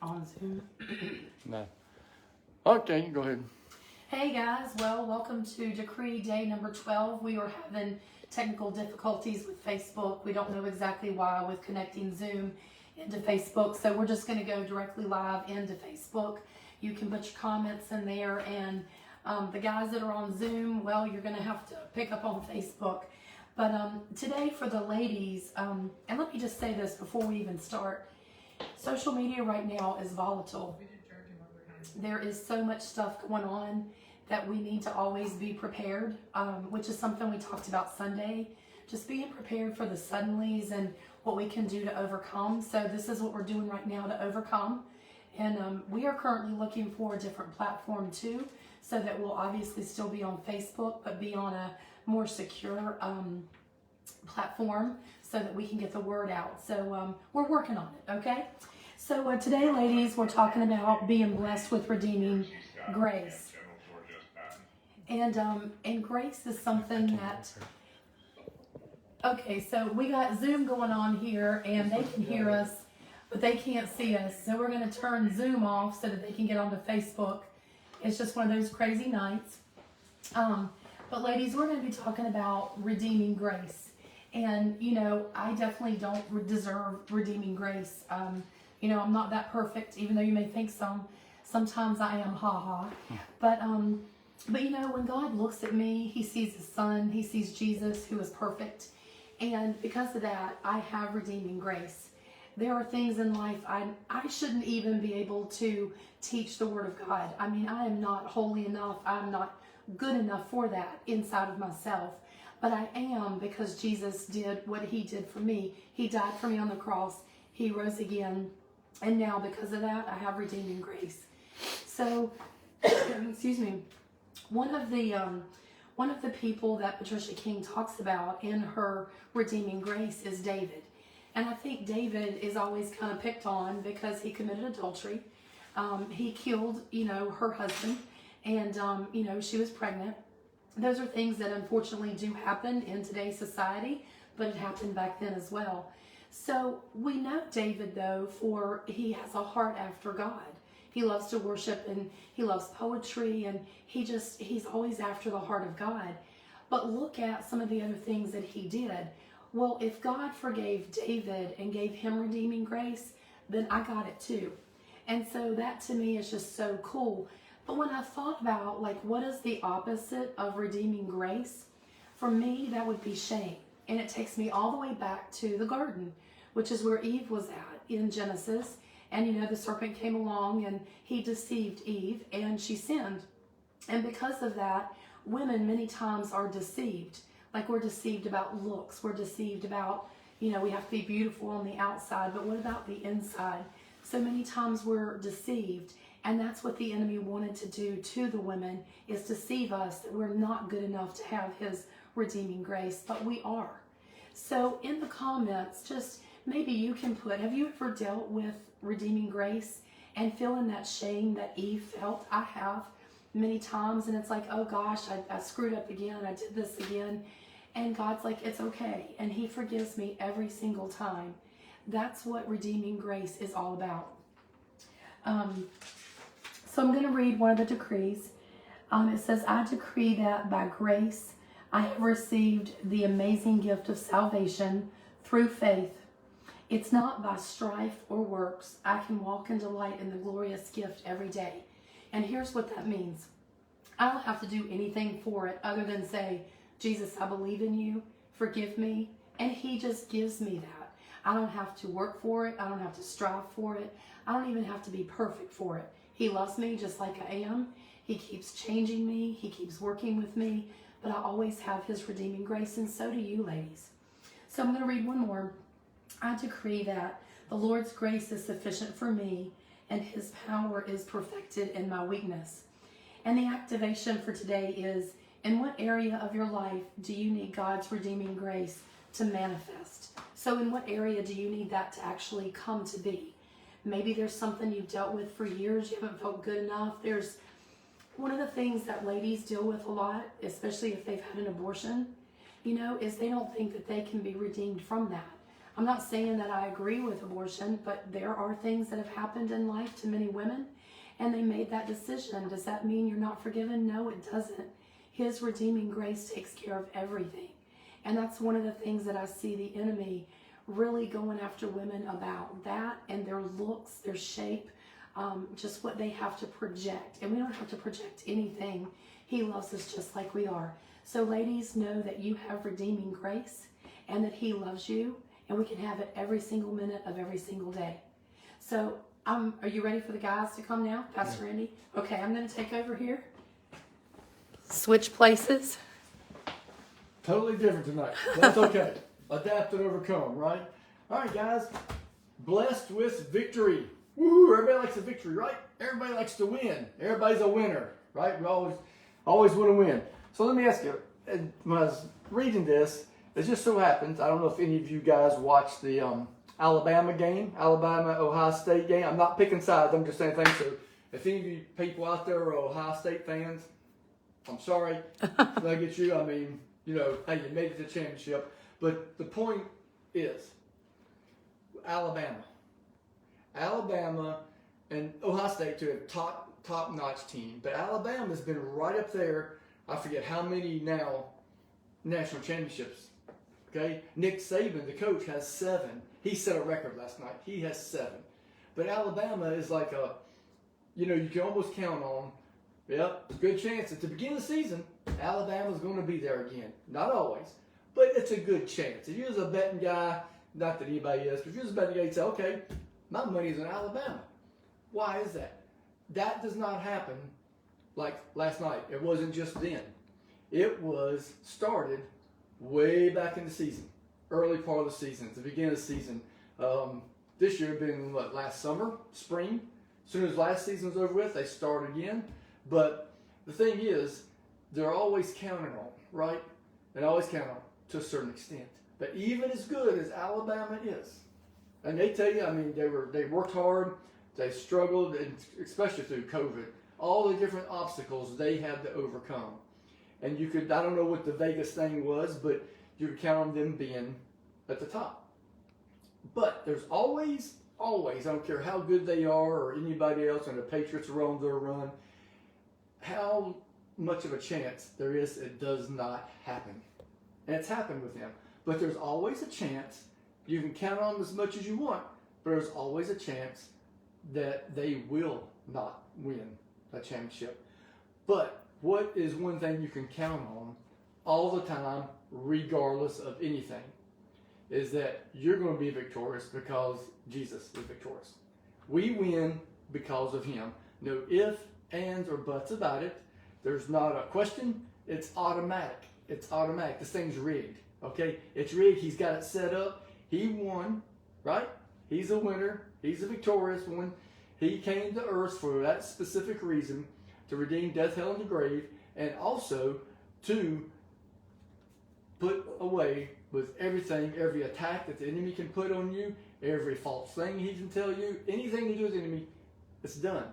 on Zoom. No. Okay, go ahead. Hey guys, well, welcome to Decree Day number 12. We are having technical difficulties with Facebook. We don't know exactly why with connecting Zoom into Facebook, so we're just going to go directly live into Facebook. You can put your comments in there, and the guys that are on Zoom, well, you're going to have to pick up on Facebook. But today for the ladies, and let me just say this before we even start, social media right now is volatile. There is so much stuff going on that we need to always be prepared, which is something we talked about Sunday. Just being prepared for the suddenlies and what we can do to overcome. So this is what we're doing right now to overcome. And we are currently looking for a different platform too, so that we'll obviously still be on Facebook, but be on a more secure platform so that we can get the word out. So we're working on it, okay? So today, ladies, we're talking about being blessed with redeeming grace. And grace is something that, okay, so we got Zoom going on here, and they can hear us, but they can't see us. So we're going to turn Zoom off so that they can get onto Facebook. It's just one of those crazy nights. But ladies, we're going to be talking about redeeming grace. And, you know, I definitely don't deserve redeeming grace. You know, I'm not that perfect, even though you may think sometimes I am, ha-ha. But you know, when God looks at me, he sees his son, he sees Jesus, who is perfect. And because of that, I have redeeming grace. There are things in life I shouldn't even be able to teach the word of God. I mean, I am not holy enough. I'm not good enough for that inside of myself. But I am, because Jesus did what he did for me. He died for me on the cross. He rose again. And now, because of that, I have redeeming grace. So, excuse me. One of the people that Patricia King talks about in her redeeming grace is David. And I think David is always kind of picked on because he committed adultery. He killed, you know, her husband, and you know, she was pregnant. Those are things that unfortunately do happen in today's society, but it happened back then as well. So we know David, though, for he has a heart after God. He loves to worship, and he loves poetry, and he's always after the heart of God. But look at some of the other things that he did. Well, if God forgave David and gave him redeeming grace, then I got it too. And so that to me is just so cool. But when I thought about, like, what is the opposite of redeeming grace? For me, that would be shame. And it takes me all the way back to the garden, which is where Eve was at in Genesis. And, you know, the serpent came along and he deceived Eve and she sinned. And because of that, women many times are deceived. Like, we're deceived about looks. We're deceived about, you know, we have to be beautiful on the outside, but what about the inside? So many times we're deceived. And that's what the enemy wanted to do to the women, is deceive us that we're not good enough to have his redeeming grace, but we are. So in the comments, just maybe you can put, have you ever dealt with redeeming grace and feeling that shame that Eve felt? I have many times, and it's like, oh gosh, I screwed up again, I did this again. And God's like, it's okay, and he forgives me every single time. That's what redeeming grace is all about. So I'm going to read one of the decrees. It says, I decree that by grace I have received the amazing gift of salvation through faith. It's not by strife or works. I can walk and delight in the glorious gift every day. And here's what that means. I don't have to do anything for it other than say, Jesus, I believe in you. Forgive me. And he just gives me that. I don't have to work for it. I don't have to strive for it. I don't even have to be perfect for it. He loves me just like I am. He keeps changing me. He keeps working with me. But I always have his redeeming grace, and so do you, ladies. So I'm going to read one more. I decree that the Lord's grace is sufficient for me, and his power is perfected in my weakness. And the activation for today is, in what area of your life do you need God's redeeming grace to manifest? So in what area do you need that to actually come to be? Maybe there's something you've dealt with for years, you haven't felt good enough. There's one of the things that ladies deal with a lot, especially if they've had an abortion, you know, is they don't think that they can be redeemed from that. I'm not saying that I agree with abortion, but there are things that have happened in life to many women, and they made that decision. Does that mean you're not forgiven? No, it doesn't. His redeeming grace takes care of everything. And that's one of the things that I see the enemy really going after women about, that and their looks, their shape, just what they have to project. And we don't have to project anything. He loves us just like we are. So ladies, know that you have redeeming grace and that he loves you, and we can have it every single minute of every single day. So are you ready for the guys to come now, Pastor Randy? Okay, I'm going to take over here. Switch places. Totally different tonight. That's okay. Adapt and overcome, right? All right, guys. Blessed with victory. Woohoo! Everybody likes a victory, right? Everybody likes to win. Everybody's a winner, right? We always want to win. So let me ask you, when I was reading this, it just so happens, I don't know if any of you guys watched the Alabama game, Alabama-Ohio State game. I'm not picking sides, I'm just saying things. So if any of you people out there are Ohio State fans, I'm sorry. Look at you. I mean, you know, hey, you made it to the championship. But the point is, Alabama and Ohio State too, a top-notch team. But Alabama's been right up there. I forget how many now national championships. Okay, Nick Saban, the coach, has 7. He set a record last night. He has 7. But Alabama is like you can almost count on. Yep, good chance at the beginning of the season, Alabama's going to be there again. Not always, but it's a good chance. If you was a betting guy, not that anybody is, but if you was a betting guy, you'd say, okay, my money's in Alabama. Why is that? That does not happen like last night. It wasn't just then. It was started way back in the season, early part of the season, at the beginning of the season. This year been last summer, spring. As soon as last season was over with, they start again. But the thing is, they're always counting on, right? They always count on to a certain extent. But even as good as Alabama is, and they tell you, I mean, they worked hard, they struggled, and especially through COVID, all the different obstacles they had to overcome. And you could, I don't know what the Vegas thing was, but you could count on them being at the top. But there's always, I don't care how good they are or anybody else, and the Patriots are on their run, how much of a chance there is it does not happen. And it's happened with them. But there's always a chance. You can count on them as much as you want, but there's always a chance that they will not win a championship. But what is one thing you can count on all the time, regardless of anything, is that you're going to be victorious because Jesus is victorious. We win because of him. No ifs, ands, or buts about it. There's not a question. It's automatic. It's automatic. This thing's rigged. Okay? It's rigged. He's got it set up. He won, right? He's a winner. He's a victorious one. He came to earth for that specific reason, to redeem death, hell, and the grave, and also to put away with everything, every attack that the enemy can put on you, every false thing he can tell you, anything to do with the enemy, it's done.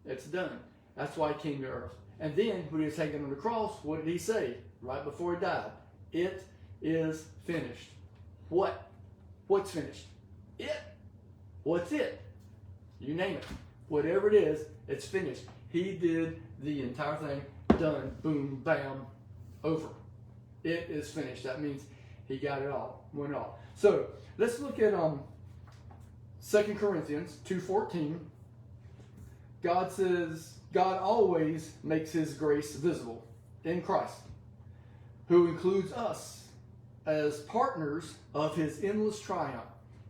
It's done. That's why he came to earth. And then when he was hanging on the cross, what did he say right before he died? It is finished. What? What's finished? It. What's it? You name it. Whatever it is, it's finished. He did the entire thing. Done. Boom. Bam. Over. It is finished. That means he got it all. Won it all. So let's look at 2 Corinthians 2:14. God says, God always makes his grace visible in Christ, who includes us as partners of his endless triumph.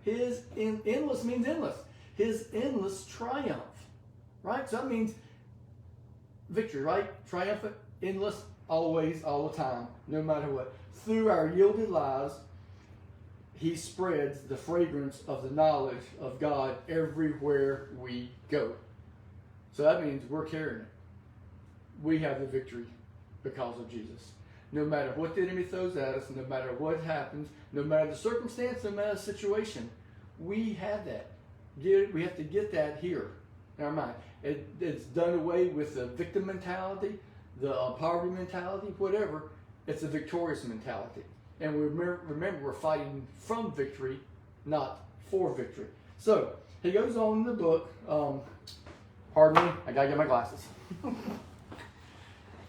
Endless means endless. His endless triumph, right? So that means victory, right? Triumphant, endless, always, all the time, no matter what. Through our yielded lives, he spreads the fragrance of the knowledge of God everywhere we go. So that means we're carrying it. We have the victory because of Jesus. No matter what the enemy throws at us, no matter what happens, no matter the circumstance, no matter the situation, we have that. We have to get that here in our mind. It's done away with the victim mentality, the poverty mentality, whatever. It's a victorious mentality. And we remember we're fighting from victory, not for victory. So he goes on in the book. Pardon me, I gotta get my glasses.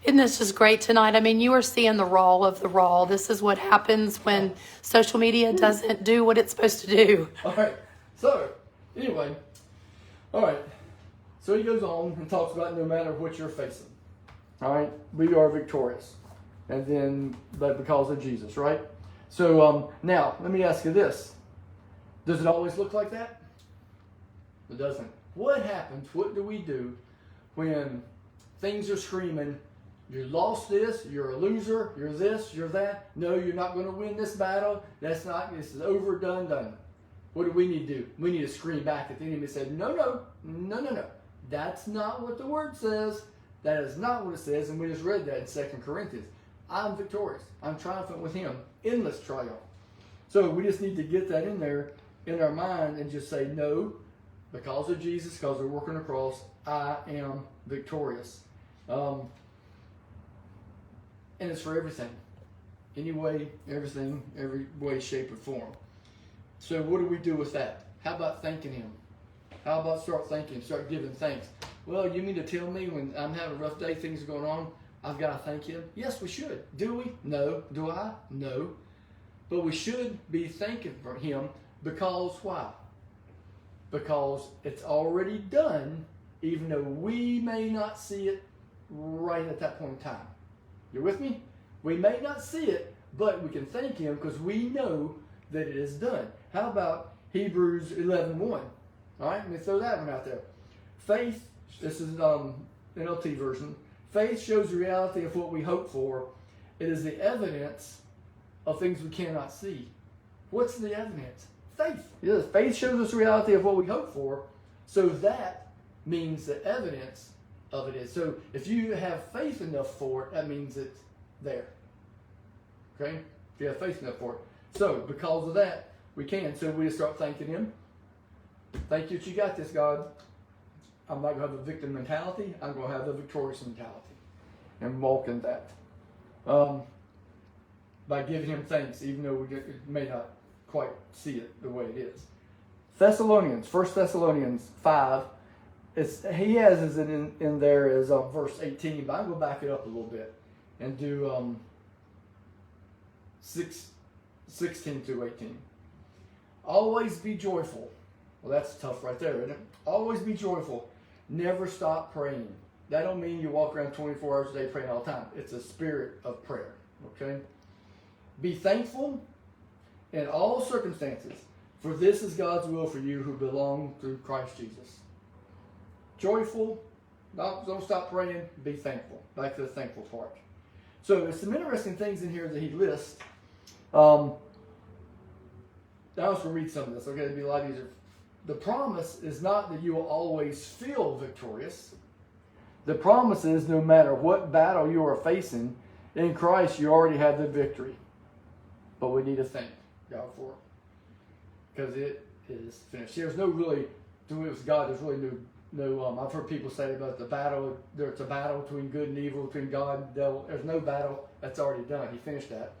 Isn't this just great tonight? I mean, you are seeing the raw of the raw. This is what happens when social media doesn't do what it's supposed to do. All right. So anyway, all right. So he goes on and talks about no matter what you're facing. All right, we are victorious, and then but because of Jesus, right? So now let me ask you this: does it always look like that? It doesn't. What happens? What do we do when things are screaming, you lost this, you're a loser, you're this, you're that, no, you're not going to win this battle, this is over, done. What do we need to do? We need to scream back at the enemy and say, no. That's not what the word says. That is not what it says, and we just read that in 2 Corinthians. I'm victorious. I'm triumphant with him. Endless triumph. So we just need to get that in there in our mind and just say, no, because of Jesus, because we're working across, I am victorious. And it's for everything. Any way, everything, every way, shape, or form. So what do we do with that? How about thanking him? How about start giving thanks? Well, you mean to tell me when I'm having a rough day, things are going on, I've got to thank him? Yes, we should. Do we? No. Do I? No. But we should be thanking for him because why? Because it's already done, even though we may not see it right at that point in time. You with me? We may not see it, but we can thank him because we know that it is done. How about Hebrews 11:1? All right, let me throw that one out there. Faith, this is NLT version. Faith shows the reality of what we hope for. It is the evidence of things we cannot see. What's the evidence? Faith. Yes, faith shows us the reality of what we hope for. So that means the evidence of it is. So if you have faith enough for it, that means it's there. Okay? If you have faith enough for it. So because of that, we can. So we just start thanking him. Thank you that you got this, God. I'm not going to have a victim mentality. I'm going to have a victorious mentality. And walk in that. By giving him thanks, even though we may not quite see it the way it is. 1 Thessalonians 5. He has is in there as verse 18, but I'm going to back it up a little bit and do 16 through 18. Always be joyful. Well, that's tough right there, isn't it? Always be joyful. Never stop praying. That don't mean you walk around 24 hours a day praying all the time. It's a spirit of prayer. Okay? Be thankful in all circumstances, for this is God's will for you who belong through Christ Jesus. Joyful. Don't stop praying. Be thankful. Back to the thankful part. So there's some interesting things in here that he lists. I was going to read some of this. Okay, it'd be a lot easier. The promise is not that you will always feel victorious. The promise is no matter what battle you are facing, in Christ you already have the victory. But we need to thank God for it. Because it is finished. There's no really, doing it with God, there's really no I've heard people say about the battle, there's a battle between good and evil, between God and the devil. There's no battle. That's already done. He finished that.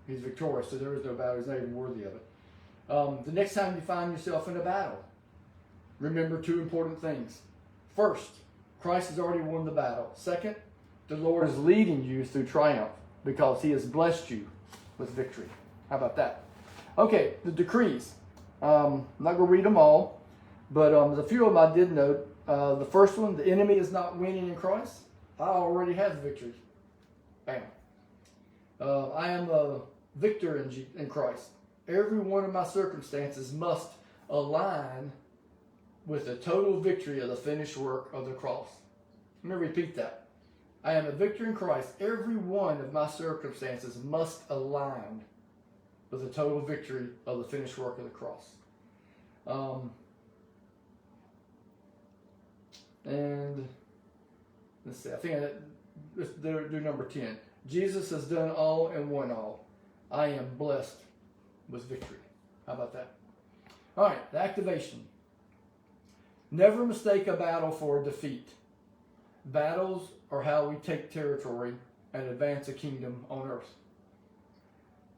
He's victorious, so there is no battle. He's not even worthy of it. The next time you find yourself in a battle, remember two important things. First, Christ has already won the battle. Second, the Lord is leading you through triumph because he has blessed you with victory. How about that? Okay, the decrees. I'm not going to read them all, but there's a few of them I did note. The first one, the enemy is not winning in Christ. I already have victory. Bam. I am a victor in Christ. Every one of my circumstances must align with the total victory of the finished work of the cross. Let me repeat that. I am a victor in Christ. Every one of my circumstances must align with the total victory of the finished work of the cross. And let's see, I think let's do number 10. Jesus has done all and won all. I am blessed with victory. How about that? All right, the activation. Never mistake a battle for a defeat. Battles are how we take territory and advance a kingdom on earth.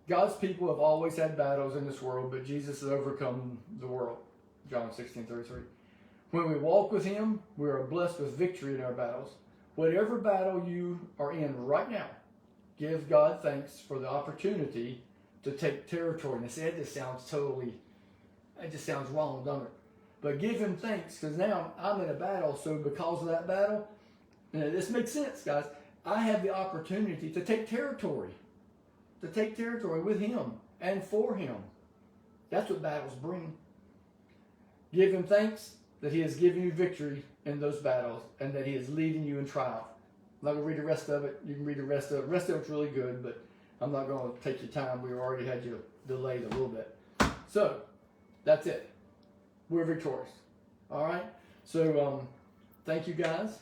God's people have always had battles in this world, but Jesus has overcome the world. John 16:33. When we walk with him, we are blessed with victory in our battles. Whatever battle you are in right now, give God thanks for the opportunity to take territory. And it just sounds wrong, doesn't it? But give him thanks, because now I'm in a battle, so because of that battle, this makes sense, guys. I have the opportunity to take territory. To take territory with him and for him. That's what battles bring. Give him thanks that he has given you victory in those battles and that he is leading you in triumph. I'm not going to read the rest of it. You can read the rest of it. The rest of it's really good, but I'm not going to take your time. We already had you delayed a little bit. So, that's it. We're victorious. All right? So, thank you guys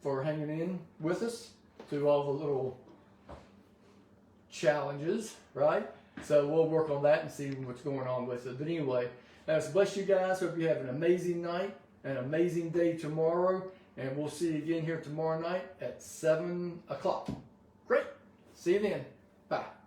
for hanging in with us through all the little challenges, right? So we'll work on that and see what's going on with it. But anyway, bless you guys. Hope you have an amazing night, an amazing day tomorrow, and we'll see you again here tomorrow night at 7 o'clock. Great. See you then. Bye.